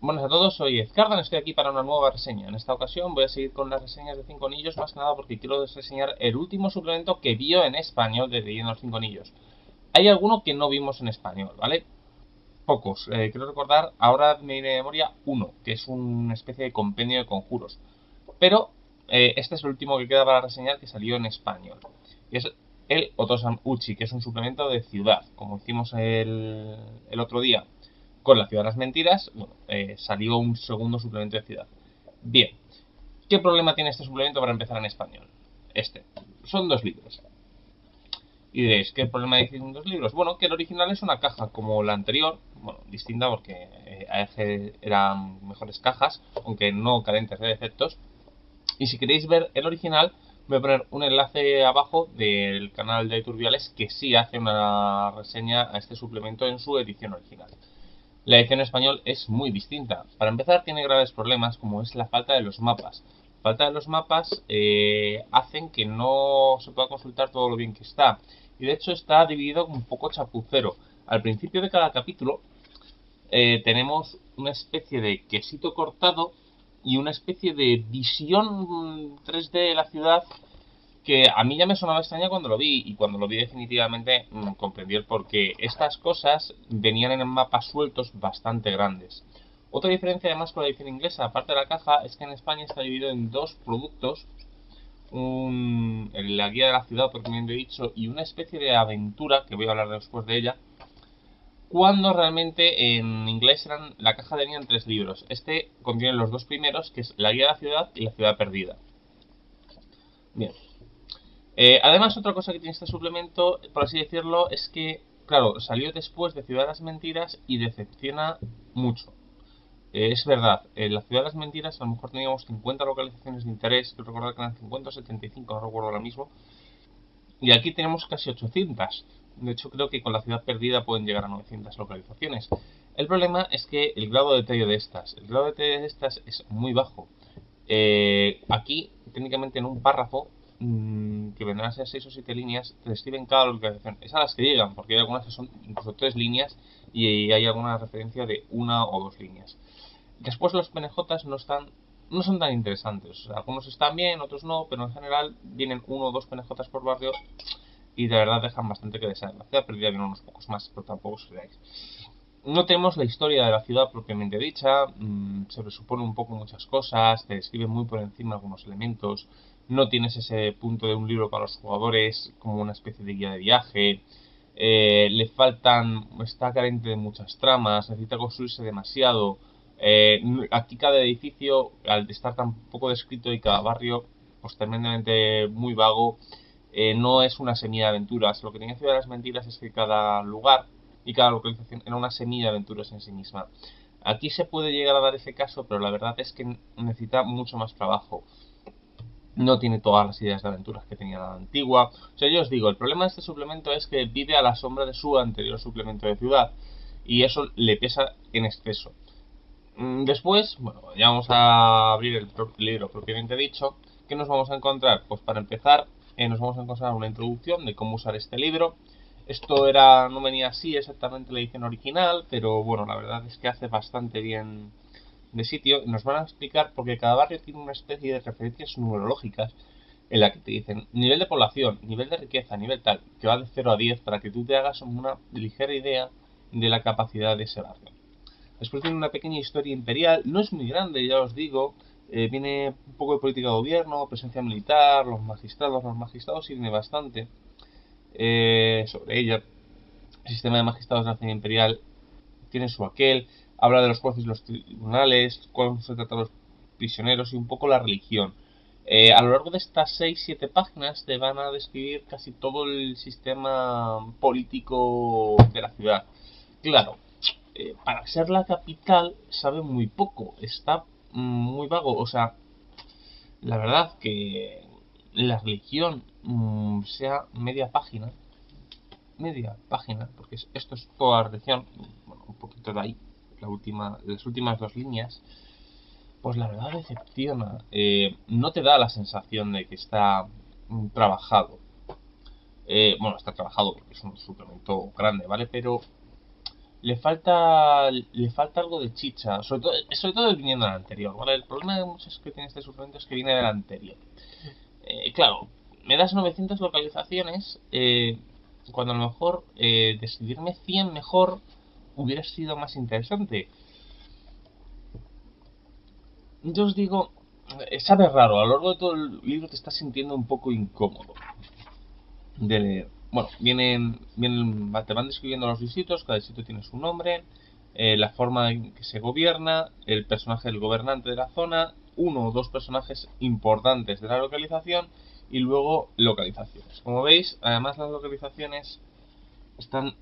Buenas a todos, soy Ezcardan, estoy aquí para una nueva reseña. En esta ocasión voy a seguir con las reseñas de 5 anillos, más que nada porque quiero reseñar el último suplemento que vio en español de Leyendo los 5 anillos. Hay alguno que no vimos en español, ¿vale? Pocos. Quiero recordar, ahora me viene de memoria uno, que es una especie de compendio de conjuros. Pero este es el último que queda para reseñar que salió en español. Y es el Otosan Uchi, que es un suplemento de ciudad, como hicimos el otro día con la ciudad de las mentiras. Bueno, salió un segundo suplemento de ciudad. Bien, ¿qué problema tiene este suplemento para empezar en español? Son 2 libros. Y diréis, ¿qué problema hay con 2 libros? Bueno, que el original es una caja como la anterior, bueno, distinta porque AEG eran mejores cajas, aunque no carentes de defectos. Y si queréis ver el original, voy a poner un enlace abajo del canal de Turbiales que sí hace una reseña a este suplemento en su edición original. La edición en español es muy distinta. Para empezar, tiene graves problemas como es la falta de los mapas. La falta de los mapas hacen que no se pueda consultar todo lo bien que está. Y de hecho está dividido un poco chapucero. Al principio de cada capítulo tenemos una especie de quesito cortado y una especie de visión 3D de la ciudad que a mí ya me sonaba extraña cuando lo vi, y cuando lo vi definitivamente comprendí el porqué. Estas cosas venían en mapas sueltos bastante grandes. Otra diferencia además con la edición inglesa, aparte de la caja, es que en España está dividido en 2 productos. La guía de la ciudad, propiamente dicho, y una especie de aventura, que voy a hablar después de ella, cuando realmente en inglés la caja tenía 3 libros. Este contiene los 2 primeros, que es la guía de la ciudad y la ciudad perdida. Bien. Además, otra cosa que tiene este suplemento, por así decirlo, es que, claro, salió después de Ciudad de las Mentiras y decepciona mucho. Es verdad, en la Ciudad de las Mentiras a lo mejor teníamos 50 localizaciones de interés, quiero recordar que eran 50 o 75, no recuerdo ahora mismo, y aquí tenemos casi 800. De hecho, creo que con la Ciudad Perdida pueden llegar a 900 localizaciones. El problema es que el grado de detalle de estas, es muy bajo. Aquí, técnicamente en un párrafo, que vendrán a ser 6 o 7 líneas, te describen cada localización. Es a las que llegan, porque hay algunas que son incluso 3 líneas y hay alguna referencia de 1 o 2 líneas. Después los PNJs no son tan interesantes. O sea, algunos están bien, otros no, pero en general vienen 1 o 2 PNJs por barrio y de verdad dejan bastante que desear. La ciudad perdida viene unos pocos más, pero tampoco os creáis. No tenemos la historia de la ciudad propiamente dicha, se presupone un poco muchas cosas, te describe muy por encima algunos elementos, no tienes ese punto de un libro para los jugadores como una especie de guía de viaje, está carente de muchas tramas, necesita construirse demasiado. Aquí cada edificio, al estar tan poco descrito, y cada barrio pues tremendamente muy vago, no es una semilla de aventuras. Lo que tiene Ciudad de las Mentiras es que cada lugar y cada localización era una semilla de aventuras en sí misma. Aquí se puede llegar a dar ese caso, pero la verdad es que necesita mucho más trabajo. No tiene todas las ideas de aventuras que tenía la antigua. O sea, yo os digo, el problema de este suplemento es que vive a la sombra de su anterior suplemento de ciudad, y eso le pesa en exceso. Después, bueno, ya vamos a abrir el libro propiamente dicho. ¿Qué nos vamos a encontrar? Pues para empezar, nos vamos a encontrar una introducción de cómo usar este libro. Esto no venía así exactamente la edición original, pero bueno, la verdad es que hace bastante bien de sitio. Y nos van a explicar, porque cada barrio tiene una especie de referencias numerológicas en la que te dicen nivel de población, nivel de riqueza, nivel tal, que va de 0 a 10 para que tú te hagas una ligera idea de la capacidad de ese barrio. Después tiene una pequeña historia imperial, no es muy grande, ya os digo. Viene un poco de política de gobierno, presencia militar, los magistrados sirve bastante sobre ella. El sistema de magistrados de la nación imperial tiene su aquel, habla de los jueces y los tribunales, cómo se trata a los prisioneros y un poco la religión. A lo largo de estas 6-7 páginas te van a describir casi todo el sistema político de la ciudad. Claro, para ser la capital sabe muy poco, está muy vago. O sea, la verdad que la religión sea media página, porque esto es toda la religión, bueno, un poquito de ahí, las últimas 2 líneas, pues la verdad decepciona. No te da la sensación de que está trabajado. Bueno, está trabajado porque es un suplemento grande, ¿vale? Pero le falta algo de chicha, sobre todo viniendo del anterior, ¿vale? El problema de muchos que tiene este suplemento es que viene del anterior. Claro, me das 900 localizaciones, cuando a lo mejor decidirme 100 mejor hubiera sido más interesante. Yo os digo, sabe raro, a lo largo de todo el libro te estás sintiendo un poco incómodo de leer. Bueno, te van describiendo los distritos, cada distrito tiene su nombre, la forma en que se gobierna, el personaje del gobernante de la zona, uno o dos personajes importantes de la localización y luego localizaciones. Como veis, además las localizaciones están,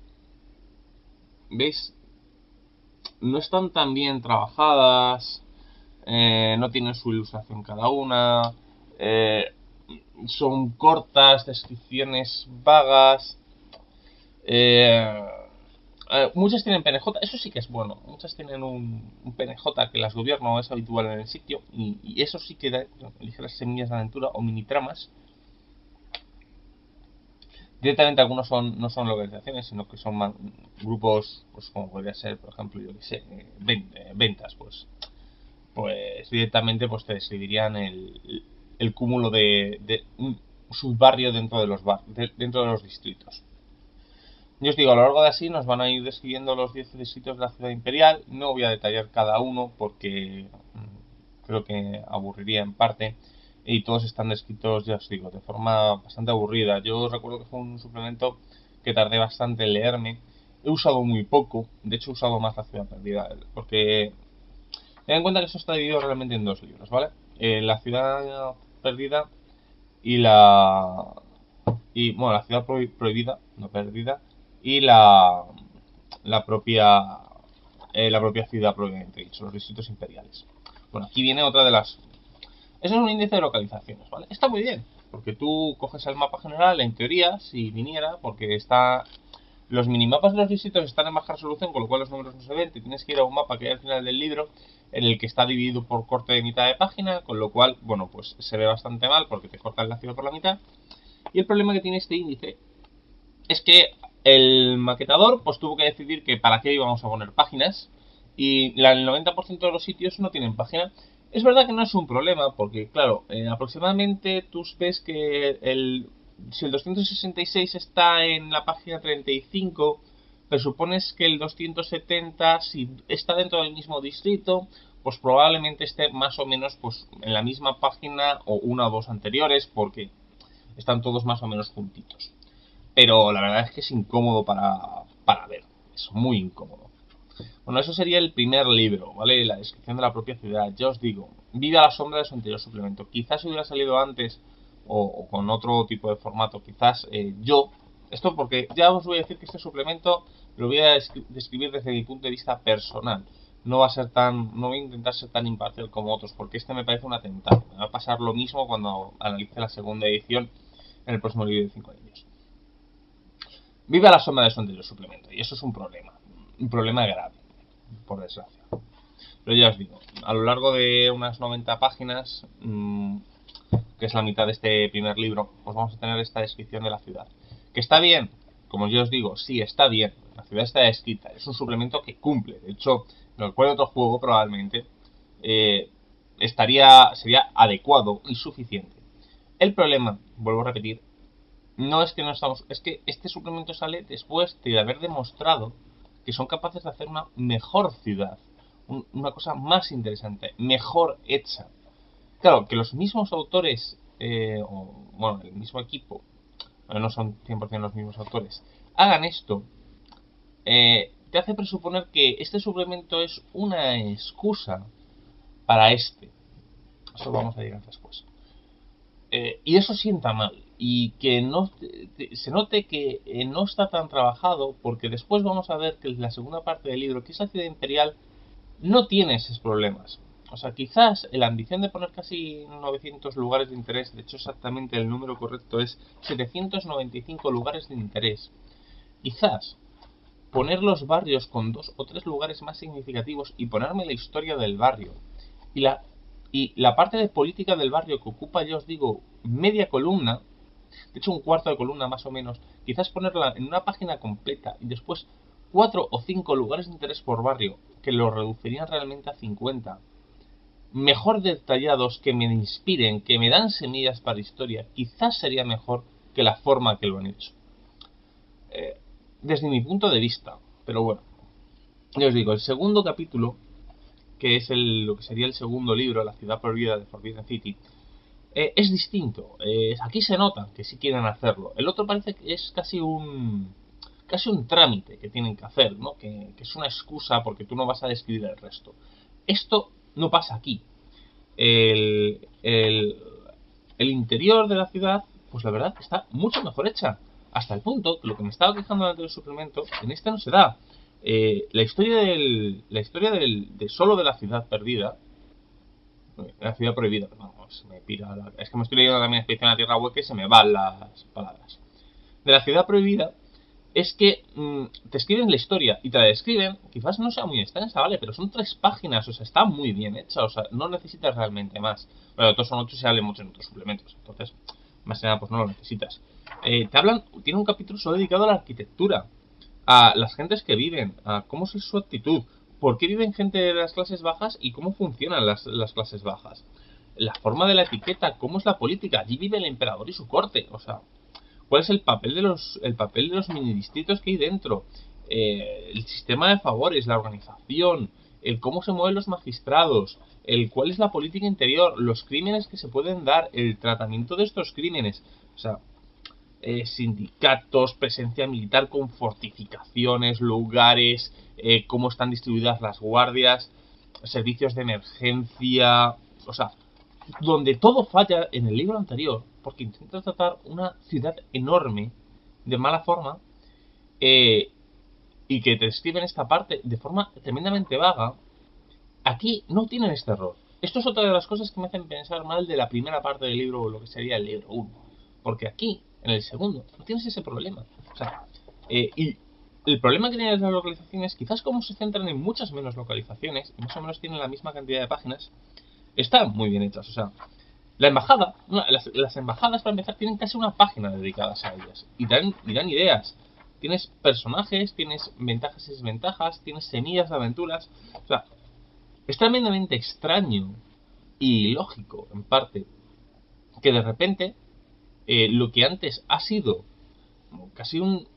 ¿veis? No están tan bien trabajadas, no tienen su ilustración cada una, son cortas, descripciones vagas, eh, muchas tienen PNJ, eso sí que es bueno, muchas tienen un PNJ que las gobierno es habitual en el sitio y eso sí que da ligeras semillas de aventura o mini tramas. Directamente algunos no son localizaciones, sino que son grupos, pues como podría ser, por ejemplo, yo que sé, ventas, pues directamente pues te describirían el cúmulo de un subbarrio dentro de los distritos. Yo os digo, a lo largo de así nos van a ir describiendo los 10 distritos de la ciudad imperial. No voy a detallar cada uno porque creo que aburriría en parte. Y todos están descritos, ya os digo, de forma bastante aburrida. Yo recuerdo que fue un suplemento que tardé bastante en leerme. He usado muy poco, de hecho he usado más la ciudad perdida, porque ten en cuenta que esto está dividido realmente en dos libros, ¿vale? La ciudad perdida y bueno, la ciudad prohibida, no perdida, y la propia ciudad propiamente dicho, los distritos imperiales. Bueno, aquí viene otra de las... Eso es un índice de localizaciones, ¿vale? Está muy bien, porque tú coges el mapa general, en teoría, si viniera, porque está... Los minimapas de los distritos están en baja resolución, con lo cual los números no se ven. Te tienes que ir a un mapa que hay al final del libro, en el que está dividido por corte de mitad de página, con lo cual, bueno, pues se ve bastante mal porque te corta el ciudad por la mitad. Y el problema que tiene este índice es que el maquetador pues tuvo que decidir que para qué íbamos a poner páginas y el 90% de los sitios no tienen página. Es verdad que no es un problema porque, claro, aproximadamente tú ves que si el 266 está en la página 35, presupones que el 270, si está dentro del mismo distrito, pues probablemente esté más o menos pues en la misma página o una o dos anteriores porque están todos más o menos juntitos. Pero la verdad es que es incómodo para ver, es muy incómodo. Bueno, eso sería el primer libro, ¿vale? La descripción de la propia ciudad. Ya os digo, vive a la sombra de su anterior suplemento. Quizás hubiera salido antes o con otro tipo de formato. Quizás esto porque ya os voy a decir que este suplemento lo voy a describir desde mi punto de vista personal. No voy a intentar ser tan imparcial como otros, porque este me parece un atentado. Me va a pasar lo mismo cuando analice la segunda edición en el próximo libro de 5 años. Vive a la sombra de su anterior suplemento, y eso es un problema grave, por desgracia. Pero ya os digo, a lo largo de unas 90 páginas, que es la mitad de este primer libro, pues vamos a tener esta descripción de la ciudad. ¿Que está bien? Como yo os digo, sí, está bien. La ciudad está escrita, es un suplemento que cumple. De hecho, en cualquier otro juego probablemente sería adecuado y suficiente. El problema, vuelvo a repetir, no es que no estamos, es que este suplemento sale después de haber demostrado que son capaces de hacer una mejor ciudad, una cosa más interesante, mejor hecha. Claro, que los mismos autores, bueno, el mismo equipo, no son 100% los mismos autores, hagan esto, te hace presuponer que este suplemento es una excusa para este. Eso vamos a llegar después. Y eso sienta mal. Y que no se note que no está tan trabajado, porque después vamos a ver que la segunda parte del libro, que es la ciudad imperial, no tiene esos problemas. O sea, quizás la ambición de poner casi 900 lugares de interés, de hecho exactamente el número correcto es 795 lugares de interés. Quizás poner los barrios con 2 o 3 lugares más significativos y ponerme la historia del barrio y la parte de política del barrio que ocupa, ya os digo, media columna, De hecho, un cuarto de columna más o menos, quizás ponerla en una página completa y después 4 o 5 lugares de interés por barrio, que lo reducirían realmente a 50. Mejor detallados, que me inspiren, que me dan semillas para historia, quizás sería mejor que la forma que lo han hecho. Desde mi punto de vista, pero bueno, yo os digo, el segundo capítulo, que es lo que sería el segundo libro, La ciudad prohibida de Forbidden City, es distinto. Aquí se nota que sí quieren hacerlo. El otro parece que es casi un trámite que tienen que hacer, ¿no? Que es una excusa porque tú no vas a describir el resto. Esto no pasa aquí. El, el, el interior de la ciudad, pues la verdad está mucho mejor hecha. Hasta el punto que lo que me estaba quejando en el anterior suplemento, en este no se da. La historia de solo de la ciudad perdida, la ciudad prohibida, perdón, se me pira es que me estoy leyendo también Expedición a la Tierra Hueca y se me van las palabras. De la ciudad prohibida es que te escriben la historia y te la describen, quizás no sea muy extensa, ¿vale? Pero son 3 páginas, o sea, está muy bien hecha, o sea, no necesitas realmente más. Bueno, todos son 8 y se hablan mucho en otros suplementos, entonces, más que nada, pues no lo necesitas. Tiene un capítulo solo dedicado a la arquitectura, a las gentes que viven, a cómo es su actitud, por qué viven gente de las clases bajas y cómo funcionan las clases bajas. La forma de la etiqueta, cómo es la política, allí vive el emperador y su corte, o sea, cuál es el papel de los mini distritos que hay dentro, el sistema de favores, la organización, el cómo se mueven los magistrados, el cuál es la política interior, los crímenes que se pueden dar, el tratamiento de estos crímenes, o sea, sindicatos, presencia militar con fortificaciones, lugares, cómo están distribuidas las guardias, servicios de emergencia, o sea, donde todo falla en el libro anterior, porque intenta tratar una ciudad enorme de mala forma, y que te describen esta parte de forma tremendamente vaga. Aquí no tienen este error. Esto es otra de las cosas que me hacen pensar mal de la primera parte del libro, o lo que sería el libro 1. Porque aquí, en el segundo, no tienes ese problema. O sea, y el problema que tienen las localizaciones, quizás como se centran en muchas menos localizaciones, y más o menos tienen la misma cantidad de páginas, están muy bien hechas. O sea, la embajada, las embajadas para empezar tienen casi una página dedicadas a ellas. Y dan ideas. Tienes personajes, tienes ventajas y desventajas, tienes semillas de aventuras. O sea, es tremendamente extraño y lógico, en parte, que de repente lo que antes ha sido casi un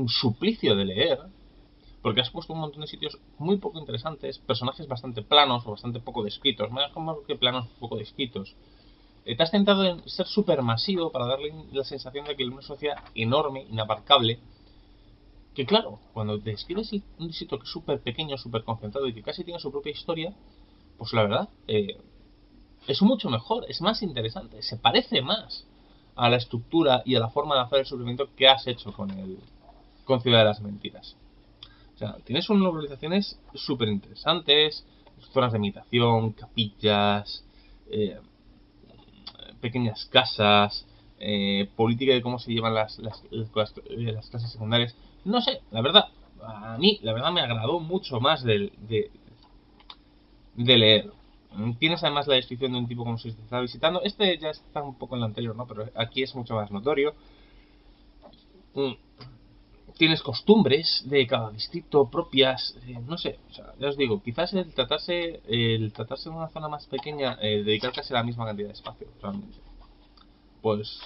suplicio de leer, porque has puesto un montón de sitios muy poco interesantes, personajes bastante planos o bastante poco descritos, más como que planos poco descritos. Te has centrado en ser súper masivo para darle la sensación de que es una sociedad enorme, inabarcable, que claro, cuando describes un distrito que es súper pequeño, súper concentrado y que casi tiene su propia historia, pues la verdad, es mucho mejor, es más interesante, se parece más a la estructura y a la forma de hacer el suplemento que has hecho con Ciudad de las Mentiras. O sea, tienes unas localizaciones súper interesantes, zonas de meditación, capillas, pequeñas casas, política de cómo se llevan las clases secundarias. No sé, la verdad, a mí, la verdad me agradó mucho más de leer. Tienes además la descripción de un tipo como si se está visitando. Este ya está un poco en lo anterior, ¿no? Pero aquí es mucho más notorio. Tienes costumbres de cada distrito propias, no sé, o sea, ya os digo, quizás el tratarse de una zona más pequeña, dedicar casi la misma cantidad de espacio, realmente, pues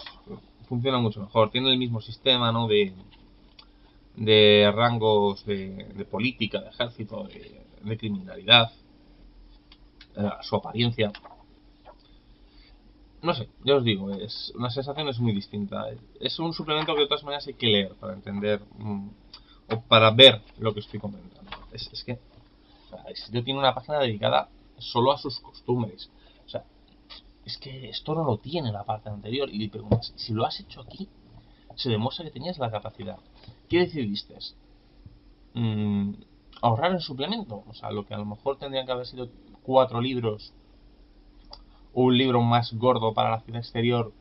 funciona mucho mejor. Tiene el mismo sistema, ¿no? De rangos de política, de ejército, de criminalidad, su apariencia. No sé, ya os digo, es una sensación es muy distinta. Es un suplemento que de todas maneras hay que leer para entender o para ver lo que estoy comentando. Es que o sea, el sitio tiene una página dedicada solo a sus costumbres. O sea, es que esto no lo tiene la parte anterior. Y te preguntas, si lo has hecho aquí, se demuestra que tenías la capacidad. ¿Qué decidiste? Ahorrar el suplemento. O sea, lo que a lo mejor tendrían que haber sido 4 libros, o un libro más gordo para la ciudad exterior,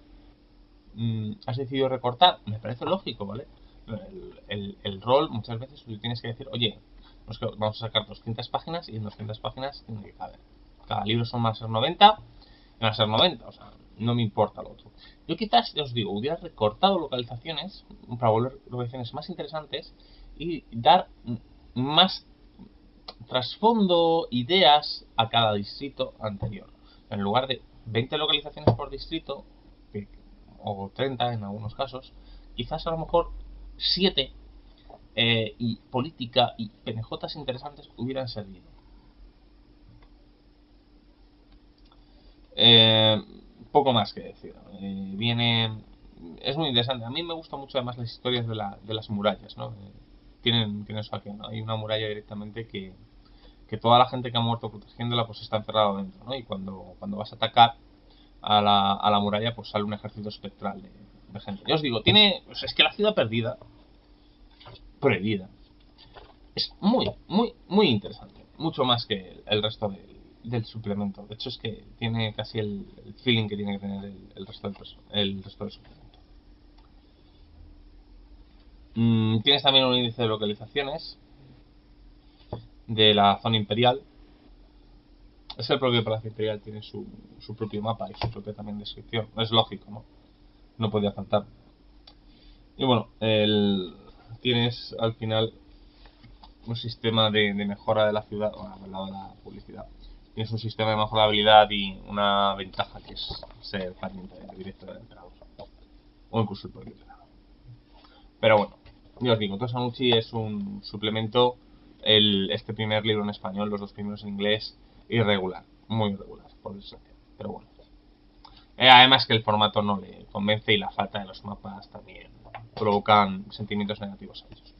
has decidido recortar. Me parece lógico, ¿vale? El rol, muchas veces tú tienes que decir, oye, vamos a sacar 200 páginas y en 200 páginas tiene que caber. Cada libro van a ser 90, van a ser 90, o sea, no me importa lo otro. Yo quizás, os digo, hubiera recortado localizaciones para volver localizaciones más interesantes y dar más trasfondo, ideas a cada distrito anterior. En lugar de 20 localizaciones por distrito, o 30 en algunos casos, quizás a lo mejor 7 y política y penejotas interesantes hubieran servido. Poco más que decir. Es muy interesante. A mí me gustan mucho además las historias de las murallas, ¿no? Tienen su aquel, ¿no? Hay una muralla directamente que toda la gente que ha muerto protegiéndola pues está encerrada dentro, ¿no? Y cuando vas a atacar a la muralla pues sale un ejército espectral de gente. Yo os digo, pues es que la ciudad perdida, prohibida, es muy interesante. Mucho más que el resto del suplemento. De hecho es que tiene casi el feeling que tiene que tener el resto del suplemento. Tienes también un índice de localizaciones de la zona imperial. Es el propio Palacio Imperial, tiene su propio mapa y su propia también descripción. Es lógico, ¿no? No podía faltar. Y bueno, tienes al final un sistema de mejora de la ciudad, al lado de la publicidad. Tienes un sistema de mejorabilidad y una ventaja que es ser pariente directo del emperador. O incluso el propio emperador. Pero bueno, yo os digo, Tosanuchi es un suplemento. Este primer libro en español, los dos primeros en inglés, irregular, muy irregular, por desgracia. Pero bueno. Además que el formato no le convence y la falta de los mapas también provocan sentimientos negativos a ellos.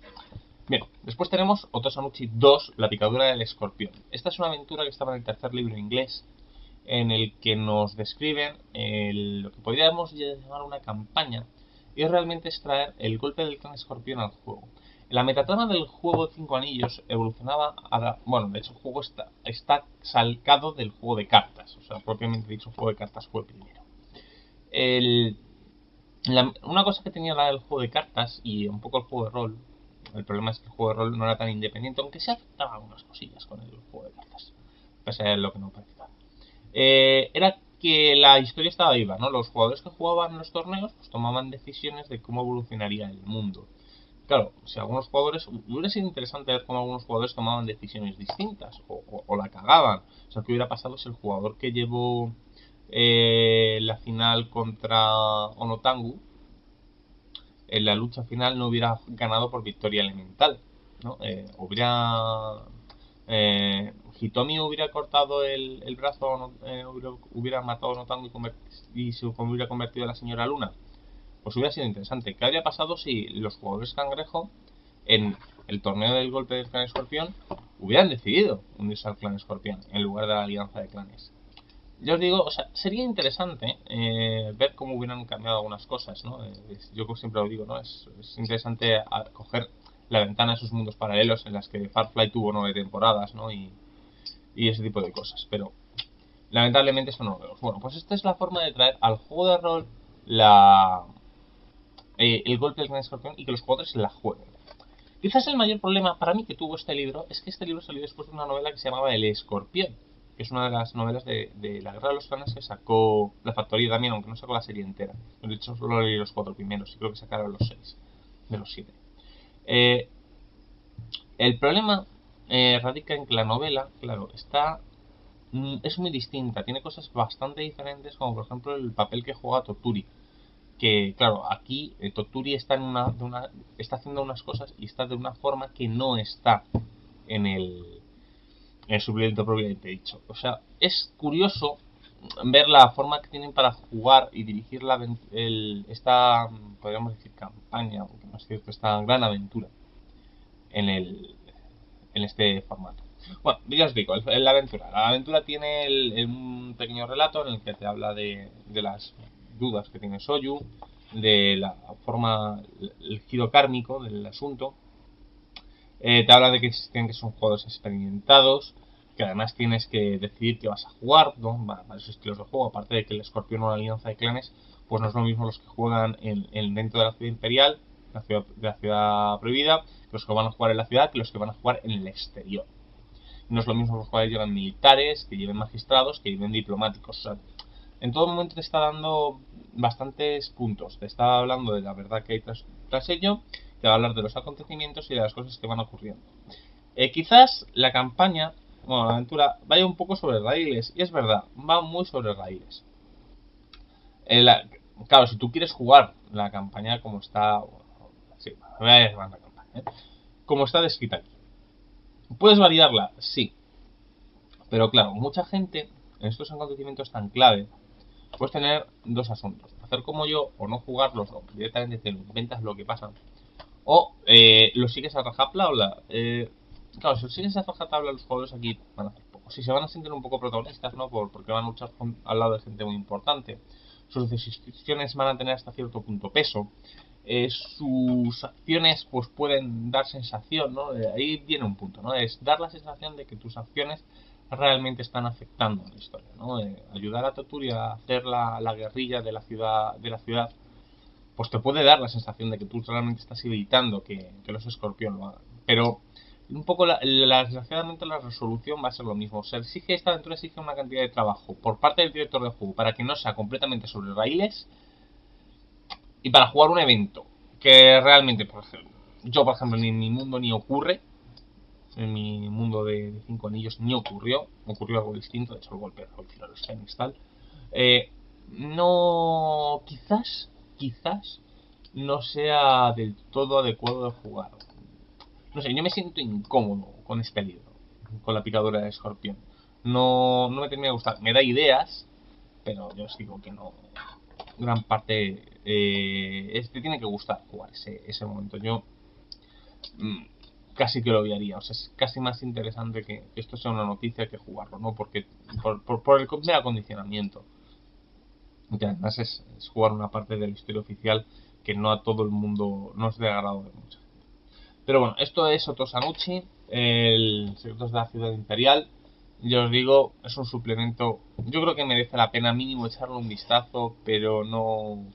Bien, después tenemos Otosanuchi 2, La picadura del escorpión. Esta es una aventura que estaba en el tercer libro inglés, en el que nos describen lo que podríamos llamar una campaña, y realmente extraer el golpe del clan escorpión al juego. La metatrama del juego de 5 anillos evolucionaba bueno, de hecho el juego está salcado del juego de cartas, o sea, propiamente dicho, el juego de cartas fue primero. Una cosa que tenía el juego de cartas y un poco el juego de rol, el problema es que el juego de rol no era tan independiente, aunque se afectaba algunas cosillas con el juego de cartas, pese a lo que no parecía. Era que la historia estaba viva, ¿no? Los jugadores que jugaban en los torneos pues tomaban decisiones de cómo evolucionaría el mundo. Claro, si algunos jugadores, hubiera sido interesante ver cómo algunos jugadores tomaban decisiones distintas o la cagaban. O sea, ¿qué hubiera pasado si el jugador que llevó la final contra Onotangu en la lucha final no hubiera ganado por victoria elemental, ¿no? Hitomi hubiera cortado el brazo, hubiera matado a Onotangu y se hubiera convertido en la señora Luna. Pues hubiera sido interesante. ¿Qué habría pasado si los jugadores cangrejo en el torneo del golpe del clan escorpión hubieran decidido unirse al clan escorpión en lugar de la alianza de clanes? Yo os digo, o sea, sería interesante ver cómo hubieran cambiado algunas cosas, ¿no? Yo siempre lo digo, ¿no? Es interesante coger la ventana de esos mundos paralelos en las que Farfly tuvo 9 temporadas, ¿no? Y ese tipo de cosas, pero lamentablemente eso no lo vemos. Bueno, pues esta es la forma de traer al juego de rol el golpe del clan escorpión y que los jugadores la jueguen. Quizás el mayor problema para mí que tuvo este libro es que este libro salió después de una novela que se llamaba El Escorpión, que es una de las novelas de la Guerra de los Clanes que sacó la Factoría también, aunque no sacó la serie entera. De hecho, solo leí los 4 primeros y creo que sacaron los 6 de los 7. El problema radica en que la novela, claro, es muy distinta, tiene cosas bastante diferentes, como por ejemplo el papel que juega Toturi. Que claro, aquí Toturi está está haciendo unas cosas y está de una forma que no está en el suplemento propiamente dicho. O sea, es curioso ver la forma que tienen para jugar y dirigir esta, podríamos decir, campaña, aunque no es cierto, esta gran aventura en este formato. Bueno, ya os digo, la aventura tiene un pequeño relato en el que te habla de las dudas que tiene Soyu, de la forma, el giro kármico del asunto. Te habla de que existen, que son jugadores experimentados, que además tienes que decidir qué vas a jugar, ¿no? Varios estilos de juego, aparte de que el escorpión o la alianza de clanes, pues no es lo mismo los que juegan dentro de la ciudad imperial, de la ciudad prohibida, que los que van a jugar en la ciudad, que los que van a jugar en el exterior. No es lo mismo los jugadores que llevan militares, que lleven magistrados, que lleven diplomáticos. O sea, en todo momento te está dando bastantes puntos. Te está hablando de la verdad que hay tras ello, te va a hablar de los acontecimientos y de las cosas que van ocurriendo. Quizás la campaña, bueno, la aventura, vaya un poco sobre raíles, y es verdad, va muy sobre raíles. Claro, si tú quieres jugar la campaña como está, sí, voy a llamar la campaña, como está descrita aquí. ¿Puedes variarla? Sí. Pero claro, mucha gente en estos acontecimientos tan clave puedes tener dos asuntos. Hacer como yo o no jugarlos o directamente te inventas lo que pasa. O lo sigues a rajatabla. Claro, si lo sigues a rajatabla los jugadores aquí van a hacer poco. Si se van a sentir un poco protagonistas, ¿no? Porque van a luchar al lado de gente muy importante. Sus decisiones van a tener hasta cierto punto peso. Sus acciones pues pueden dar sensación, ¿no? Ahí viene un punto, ¿no? Es dar la sensación de que tus acciones realmente están afectando a la historia, ¿no? Ayudar a Toturia a hacer la guerrilla de la ciudad, pues te puede dar la sensación de que tú realmente estás evitando que los escorpión lo hagan. Pero un poco desgraciadamente la resolución va a ser lo mismo. Se exige, esta aventura exige una cantidad de trabajo por parte del director de juego para que no sea completamente sobre raíles y para jugar un evento que realmente, por ejemplo, yo por ejemplo ni en mi mundo ni ocurre, en mi mundo de Cinco Anillos ni ocurrió algo distinto, de hecho el golpe al final los Fénix tal. No, quizás no sea del todo adecuado de jugar. No sé, yo me siento incómodo con este libro, con la picadura de escorpión. No me termina de gustar. Me da ideas, pero yo os digo que no. Gran parte te tiene que gustar jugar ese momento. Yo casi que lo odiaría. O sea, es casi más interesante que esto sea una noticia que jugarlo, ¿no? Porque por el mero acondicionamiento. Que además es jugar una parte de la historia oficial que no a todo el mundo no es de agrado de mucha gente. Pero bueno, esto es Otosanuchi, el Secretos de la Ciudad Imperial. Yo os digo, es un suplemento. Yo creo que merece la pena mínimo echarle un vistazo, pero no.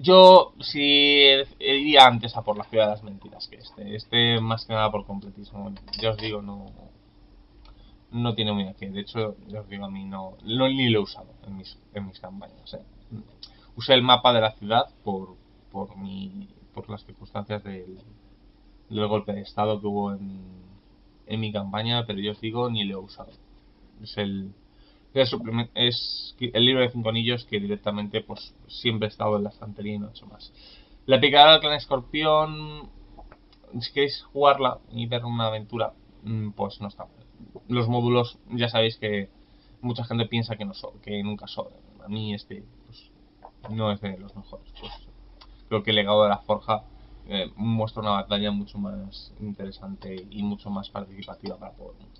Yo sí iría antes a por la Ciudad de las Mentiras que este más que nada por completismo. Ya os digo, no tiene muy que. De hecho, ya os digo, a mí ni lo he usado en mis campañas. Usé el mapa de la ciudad por las circunstancias del golpe de estado que hubo en mi campaña, pero yo os digo, ni lo he usado. Es el libro de 5 anillos que directamente pues siempre he estado en la estantería y no he hecho más. La picadora del clan escorpión, si queréis jugarla y ver una aventura, pues no está mal. Los módulos, ya sabéis que mucha gente piensa que nunca sobran. A mí pues, no es de los mejores. Pues, creo que el legado de la forja muestra una batalla mucho más interesante y mucho más participativa para todo el mundo.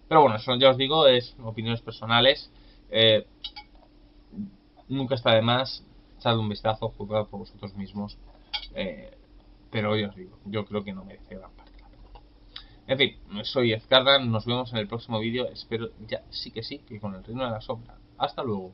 Pero bueno, eso ya os digo, es opiniones personales. Nunca está de más echadle un vistazo, juzgad por vosotros mismos. Pero ya os digo, yo creo que no merece gran parte la pena. En fin, soy Ezcardan, nos vemos en el próximo vídeo. Espero ya sí que con el Reino de la Sombra. Hasta luego.